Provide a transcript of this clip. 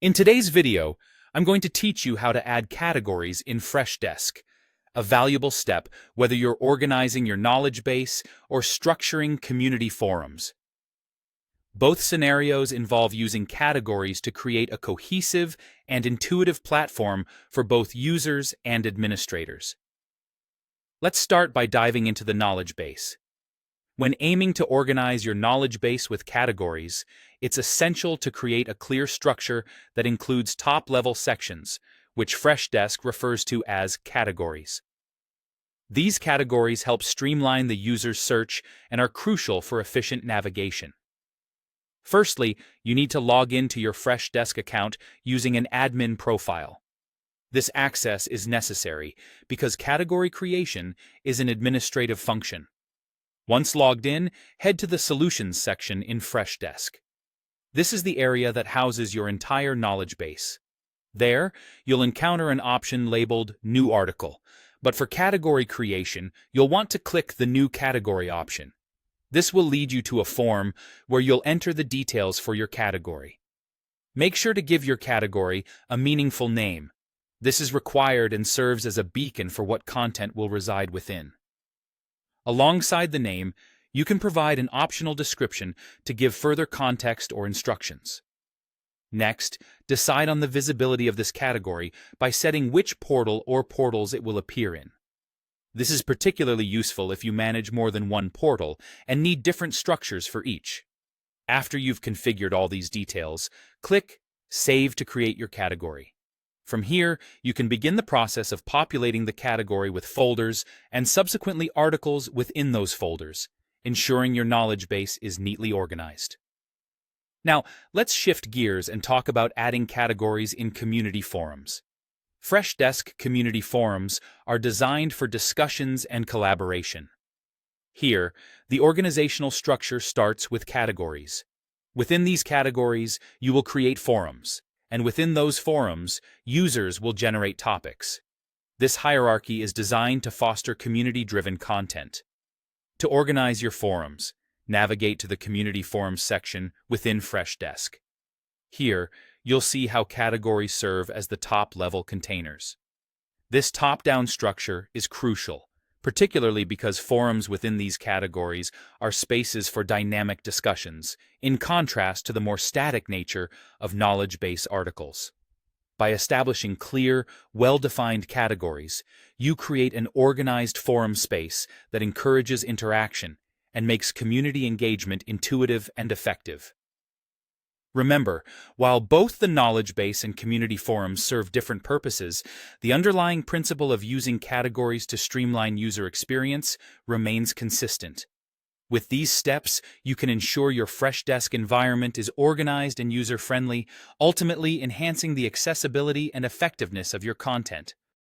In today's video, I'm going to teach you how to add categories in Freshdesk, a valuable step whether you're organizing your knowledge base or structuring community forums. Both scenarios involve using categories to create a cohesive and intuitive platform for both users and administrators. Let's start by diving into the knowledge base. When aiming to organize your knowledge base with categories, it's essential to create a clear structure that includes top-level sections, which Freshdesk refers to as categories. These categories help streamline the user's search and are crucial for efficient navigation. Firstly, you need to log into your Freshdesk account using an admin profile. This access is necessary because category creation is an administrative function. Once logged in, head to the Solutions section in Freshdesk. This is the area that houses your entire knowledge base. There, you'll encounter an option labeled New Article, but for category creation, you'll want to click the New Category option. This will lead you to a form where you'll enter the details for your category. Make sure to give your category a meaningful name. This is required and serves as a beacon for what content will reside within. Alongside the name, you can provide an optional description to give further context or instructions. Next, decide on the visibility of this category by setting which portal or portals it will appear in. This is particularly useful if you manage more than one portal and need different structures for each. After you've configured all these details, click Save to create your category. From here, you can begin the process of populating the category with folders and subsequently articles within those folders, ensuring your knowledge base is neatly organized. Now, let's shift gears and talk about adding categories in community forums. Freshdesk community forums are designed for discussions and collaboration. Here, the organizational structure starts with categories. Within these categories, you will create forums, and within those forums, users will generate topics. This hierarchy is designed to foster community-driven content. To organize your forums, navigate to the Community Forums section within Freshdesk. Here, you'll see how categories serve as the top-level containers. This top-down structure is crucial, particularly because forums within these categories are spaces for dynamic discussions, in contrast to the more static nature of knowledge base articles. By establishing clear, well-defined categories, you create an organized forum space that encourages interaction and makes community engagement intuitive and effective. Remember, while both the knowledge base and community forums serve different purposes, the underlying principle of using categories to streamline user experience remains consistent. With these steps, you can ensure your Freshdesk environment is organized and user-friendly, ultimately enhancing the accessibility and effectiveness of your content.